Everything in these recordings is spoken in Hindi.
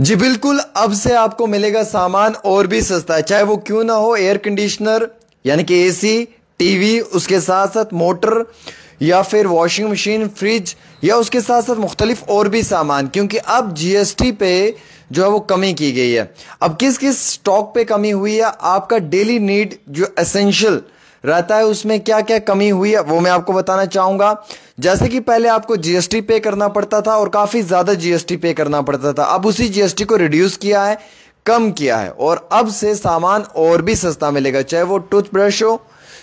जी बिल्कुल, अब से आपको मिलेगा सामान और भी सस्ता है, चाहे वो क्यों ना हो। एयर कंडीशनर यानी कि एसी, टीवी, उसके साथ साथ मोटर या फिर वॉशिंग मशीन, फ्रिज या उसके साथ साथ मुख्तलिफ और भी सामान, क्योंकि अब जीएसटी पे जो है वो कमी की गई है। अब किस किस स्टॉक पे कमी हुई है, आपका डेली नीड जो एसेंशियल रहता है उसमें क्या क्या कमी हुई है वो मैं आपको बताना चाहूंगा। जैसे कि पहले आपको जीएसटी पे करना पड़ता था और काफी ज्यादा जीएसटी पे करना पड़ता था, अब उसी जीएसटी को रिड्यूस किया है, कम किया है और अब से सामान और भी सस्ता मिलेगा, चाहे वो टूथब्रश हो,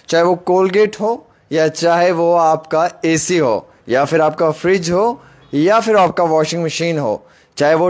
चाहे वो कोलगेट हो, या चाहे वो आपका एसी हो, या फिर आपका फ्रिज हो, या फिर आपका वॉशिंग मशीन हो, चाहे वो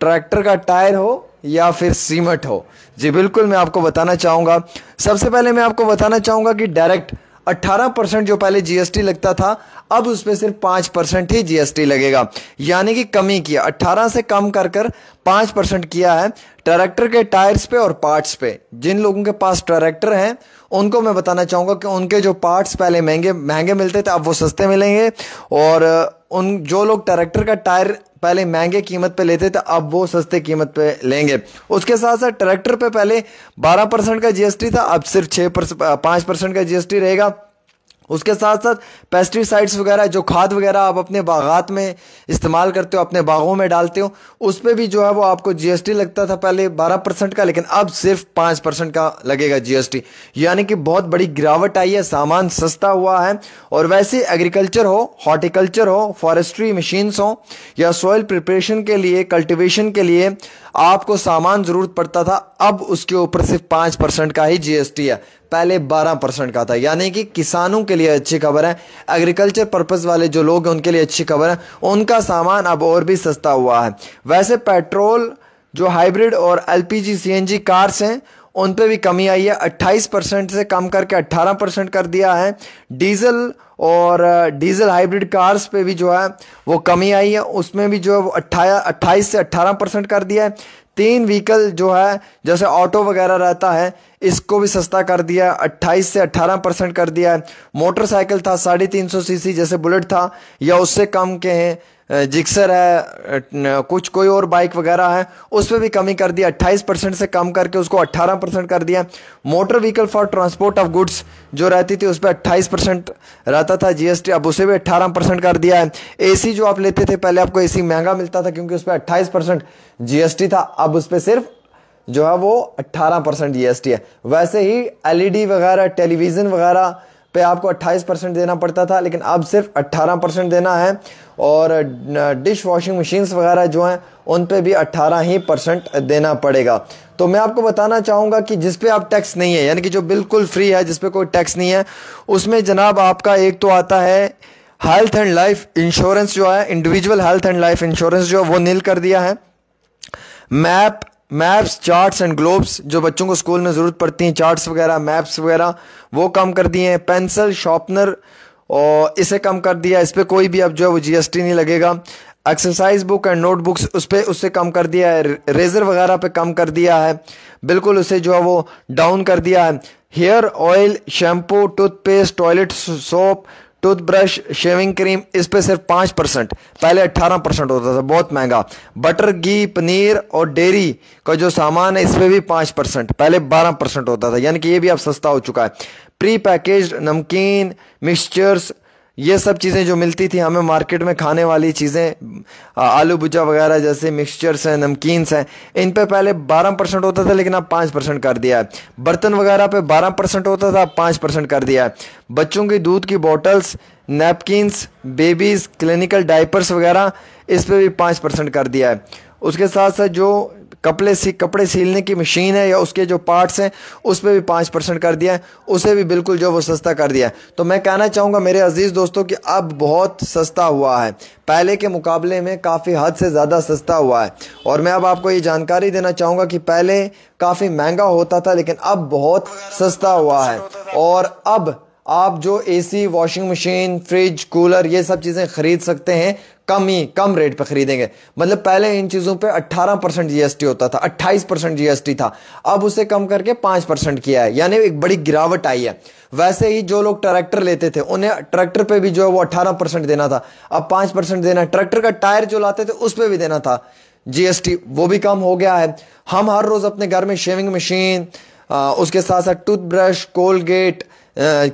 ट्रैक्टर का टायर हो या फिर सीमेंट हो। जी बिल्कुल, मैं आपको बताना चाहूँगा। सबसे पहले मैं आपको बताना चाहूँगा कि डायरेक्ट 18% जो पहले जीएसटी लगता था, अब उस पर सिर्फ 5% ही जीएसटी लगेगा, यानी कि कमी किया, 18 से कम कर कर 5% किया है ट्रैक्टर के टायर्स पे और पार्ट्स पे। जिन लोगों के पास ट्रैक्टर हैं उनको मैं बताना चाहूँगा कि उनके जो पार्ट्स पहले महंगे महंगे मिलते थे अब वो सस्ते मिलेंगे, और उन जो लोग ट्रैक्टर का टायर पहले महंगे कीमत पे लेते थे अब वो सस्ते कीमत पे लेंगे। उसके साथ साथ ट्रैक्टर पे पहले 12% का जीएसटी था, अब सिर्फ 5% का जीएसटी रहेगा। उसके साथ साथ पेस्टिसाइड्स वगैरह, जो खाद वगैरह आप अपने बागात में इस्तेमाल करते हो, अपने बागों में डालते हो, उस पर भी जो है वो आपको जीएसटी लगता था पहले 12% का, लेकिन अब सिर्फ 5% का लगेगा जीएसटी, यानी कि बहुत बड़ी गिरावट आई है, सामान सस्ता हुआ है। और वैसे एग्रीकल्चर हो, हॉर्टिकल्चर हो, फॉरेस्ट्री मशीन्स हो, या सॉइल प्रिपरेशन के लिए, कल्टिवेशन के लिए आपको सामान जरूरत पड़ता था, अब उसके ऊपर सिर्फ 5% का ही जीएसटी है, पहले 12% का था। यानी कि किसानों के लिए अच्छी खबर है, एग्रीकल्चर पर्पस वाले जो लोग हैं उनके लिए अच्छी खबर है, उनका सामान अब और भी सस्ता हुआ है। वैसे पेट्रोल, जो हाइब्रिड और एलपीजी सीएनजी कार्स हैं उन पे भी कमी आई है, 28% से कम करके 18% कर दिया है। डीजल और डीजल हाइब्रिड कार्स पे भी जो है वो कमी आई है, उसमें भी जो है वो 28 से 18% कर दिया है। 3 व्हीकल जो है जैसे ऑटो वगैरह रहता है इसको भी सस्ता कर दिया, 28 से 18% कर दिया है। मोटरसाइकिल था 350 सीसी जैसे बुलेट था या उससे कम के हैं, जिक्सर है, कुछ कोई और बाइक वगैरह है, उस पर भी कमी कर दिया, 28% से कम करके उसको 18% कर दिया। Motor vehicle for transport of goods जो रहती थी उस पर 28% रहता था जीएसटी, अब उसे भी 18% कर दिया है। एसी जो आप लेते थे, पहले आपको एसी महंगा मिलता था क्योंकि उस पर 28% जीएसटी था, अब उस पर सिर्फ जो है वो 18% जीएसटी है। वैसे ही एलईडी वगैरह, टेलीविजन वगैरह पे आपको 28% देना पड़ता था, लेकिन अब सिर्फ 18% देना है। और डिश वॉशिंग मशीन्स वगैरह जो हैं उन पे भी 18% ही देना पड़ेगा। तो मैं आपको बताना चाहूँगा कि जिस पे आप टैक्स नहीं है, यानी कि जो बिल्कुल फ्री है, जिस पे कोई टैक्स नहीं है, उसमें जनाब आपका एक तो आता है हेल्थ एंड लाइफ इंश्योरेंस जो है, individual health and life insurance जो है वो नील कर दिया है। मैप्स, चार्ट्स एंड ग्लोब्स जो बच्चों को स्कूल में ज़रूरत पड़ती हैं, चार्ट्स वगैरह, मैप्स वगैरह, वो कम कर दिए हैं। पेंसिल शार्पनर और इसे कम कर दिया, इस पर कोई भी अब जो है वो जीएसटी नहीं लगेगा। एक्सरसाइज बुक एंड नोटबुक्स उस पर उससे कम कर दिया है। रेजर वगैरह पे कम कर दिया है, बिल्कुल उसे जो है वो डाउन कर दिया है। Hair oil, shampoo, toothpaste, toilet soap, toothbrush, shaving cream, इस पे सिर्फ 5%, पहले 18% होता था, बहुत महंगा। बटर, घी, पनीर और डेयरी का जो सामान है इस पे भी 5%, पहले 12% होता था, यानी कि ये भी अब सस्ता हो चुका है। प्री पैकेज्ड नमकीन, मिक्सचर्स, ये सब चीज़ें जो मिलती थी हमें मार्केट में, खाने वाली चीज़ें, आलू भुजा वगैरह जैसे मिक्सचर्स हैं, नमकीन्स हैं, इन पे पहले 12% होता था लेकिन अब 5% कर दिया है। बर्तन वगैरह पे 12% होता था, अब 5% कर दिया है। बच्चों की दूध की bottles, napkins, babies, clinical diapers वगैरह, इस पे भी 5% कर दिया है। उसके साथ साथ जो कपड़े सीलने की मशीन है या उसके जो पार्ट्स हैं उस पर भी 5% कर दिया है, उसे भी बिल्कुल जो वो सस्ता कर दिया है। तो मैं कहना चाहूँगा मेरे अजीज़ दोस्तों कि अब बहुत सस्ता हुआ है, पहले के मुकाबले में काफ़ी हद से ज़्यादा सस्ता हुआ है। और मैं अब आपको ये जानकारी देना चाहूँगा कि पहले काफ़ी महंगा होता था लेकिन अब बहुत सस्ता हुआ है। और अब आप जो AC, washing machine, fridge, cooler, ये सब चीज़ें खरीद सकते हैं कम रेट पे खरीदेंगे। मतलब पहले इन चीज़ों पे 18% जीएसटी होता था, 28% जीएसटी था, अब उसे कम करके 5% किया है, यानी एक बड़ी गिरावट आई है। वैसे ही जो लोग ट्रैक्टर लेते थे उन्हें ट्रैक्टर पे भी जो है वो 18% देना था, अब 5% देना है। ट्रैक्टर का टायर जो लाते थे उस पर भी देना था, जीएसटी वो भी कम हो गया है। हम हर रोज अपने घर में शेविंग मशीन, उसके साथ साथ टूथब्रश, कोलगेट,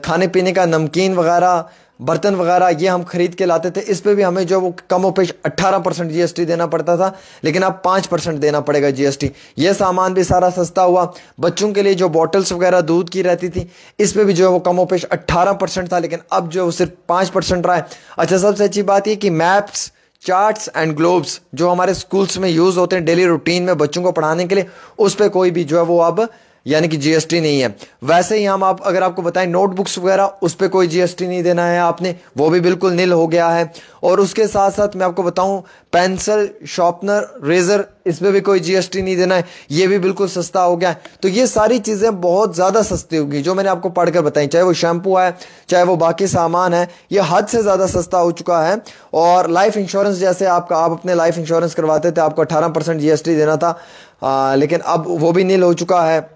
खाने पीने का नमकीन वगैरह, बर्तन वगैरह ये हम खरीद के लाते थे। इस पे भी हमें जो वो कम पेश 18% जीएसटी देना पड़ता था, लेकिन अब 5% देना पड़ेगा जीएसटी। ये सामान भी सारा सस्ता हुआ। बच्चों के लिए जो बॉटल्स वगैरह दूध की रहती थी, इस पे भी जो है वो कम पेश 18% था, लेकिन अब जो सिर्फ 5% रहा है। अच्छा, सबसे अच्छी बात यह कि मैप्स, चार्ट्स एंड ग्लोब्स जो हमारे स्कूल्स में यूज होते हैं डेली रूटीन में बच्चों को पढ़ाने के लिए, उस पर कोई भी जो है वो अब यानी कि जीएसटी नहीं है। वैसे ही हम अगर आपको बताएं नोटबुक्स वगैरह, उस पर कोई जीएसटी नहीं देना है आपने, वो भी बिल्कुल नील हो गया है। और उसके साथ साथ मैं आपको बताऊं पेंसिल, शार्पनर, रेजर, इस पर भी कोई जीएसटी नहीं देना है, ये भी बिल्कुल सस्ता हो गया है। तो ये सारी चीजें बहुत ज्यादा सस्ती होगी जो मैंने आपको पढ़कर बताई, चाहे वो शैम्पू है, चाहे वो बाकी सामान है, ये हद से ज्यादा सस्ता हो चुका है। और लाइफ इंश्योरेंस जैसे आप अपने लाइफ इंश्योरेंस करवाते थे, आपको 18% जीएसटी देना था, लेकिन अब वो भी नील हो चुका है।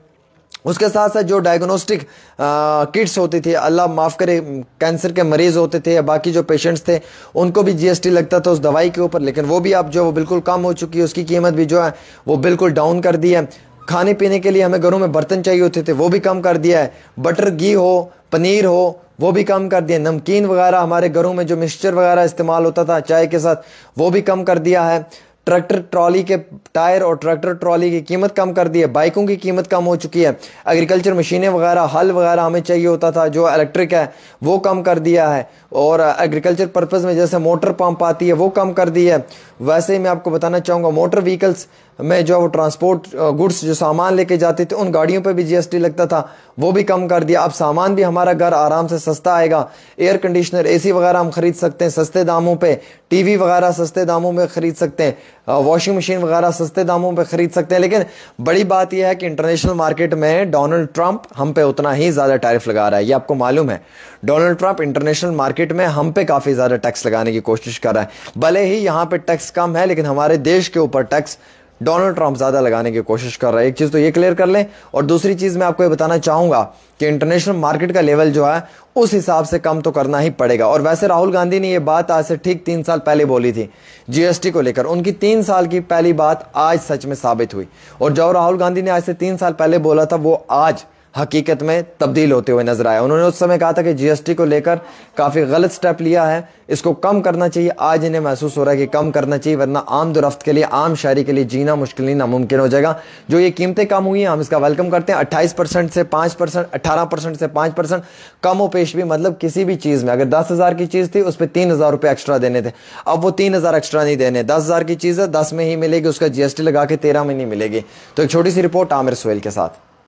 उसके साथ साथ जो डायग्नोस्टिक किट्स होती थी, अल्लाह माफ़ करे, कैंसर के मरीज होते थे या बाकी जो पेशेंट्स थे, उनको भी जीएसटी लगता था उस दवाई के ऊपर, लेकिन वो भी अब जो वो बिल्कुल कम हो चुकी है, उसकी कीमत भी जो है वो बिल्कुल डाउन कर दी है। खाने पीने के लिए हमें घरों में बर्तन चाहिए होते थे, वो भी कम कर दिया है। बटर, घी हो, पनीर हो, वो भी कम कर दिया। नमकीन वगैरह, हमारे घरों में जो मिक्सचर वगैरह इस्तेमाल होता था चाय के साथ, वो भी कम कर दिया है। ट्रैक्टर ट्रॉली के टायर और ट्रैक्टर ट्रॉली की कीमत कम कर दी है। बाइकों की कीमत कम हो चुकी है। एग्रीकल्चर मशीनें वगैरह, हल वगैरह हमें चाहिए होता था जो इलेक्ट्रिक है, वो कम कर दिया है। और एग्रीकल्चर पर्पज़ में जैसे मोटर पंप आती है, वो कम कर दी है। वैसे ही मैं आपको बताना चाहूँगा मोटर व्हीकल्स में जो वो ट्रांसपोर्ट गुड्स जो सामान लेके जाते थे, उन गाड़ियों पे भी जीएसटी लगता था, वो भी कम कर दिया। अब सामान भी हमारा घर आराम से सस्ता आएगा। एयर कंडीशनर, एसी वगैरह हम खरीद सकते हैं सस्ते दामों पे, टीवी वगैरह सस्ते दामों में खरीद सकते हैं, वॉशिंग मशीन वगैरह सस्ते दामों पे खरीद सकते हैं। लेकिन बड़ी बात यह है कि इंटरनेशनल मार्केट में डोनाल्ड ट्रंप हम पे उतना ही ज़्यादा टैरिफ लगा रहा है। ये आपको मालूम है, डोनाल्ड ट्रंप इंटरनेशनल मार्केट में हम पे काफ़ी ज़्यादा टैक्स लगाने की कोशिश कर रहा है। भले ही यहाँ पे टैक्स कम है, लेकिन हमारे देश के ऊपर टैक्स डोनाल्ड ट्रंप ज्यादा लगाने की कोशिश कर रहा है। एक चीज तो ये क्लियर कर लें। और दूसरी चीज मैं आपको ये बताना चाहूंगा कि इंटरनेशनल मार्केट का लेवल जो है उस हिसाब से कम तो करना ही पड़ेगा। और वैसे राहुल गांधी ने ये बात आज से ठीक 3 साल पहले बोली थी जीएसटी को लेकर। उनकी 3 साल की पहली बात आज सच में साबित हुई, और जो राहुल गांधी ने आज से 3 साल पहले बोला था वो आज हकीकत में तब्दील होते हुए नजर आया। उन्होंने उस समय कहा था कि जीएसटी को लेकर काफी गलत स्टेप लिया है, इसको कम करना चाहिए। आज इन्हें महसूस हो रहा है कि कम करना चाहिए, वरना आम दुरफ्त के लिए, आम शहरी के लिए जीना मुश्किल नहीं नामुमकिन हो जाएगा। जो ये कीमतें कम हुई हैं, हम इसका वेलकम करते हैं। 28% से 5%, 18% से 5% कम हो पेश भी, मतलब किसी भी चीज में अगर 10,000 की चीज थी उस पर 3,000 रुपये एक्स्ट्रा देने थे, अब वो 3,000 एक्स्ट्रा नहीं देने। 10,000 की चीज है 10 में ही मिलेगी, उसका जीएसटी लगा के 13 में नहीं मिलेगी। तो एक छोटी सी रिपोर्ट आमिर सोहेल के साथ।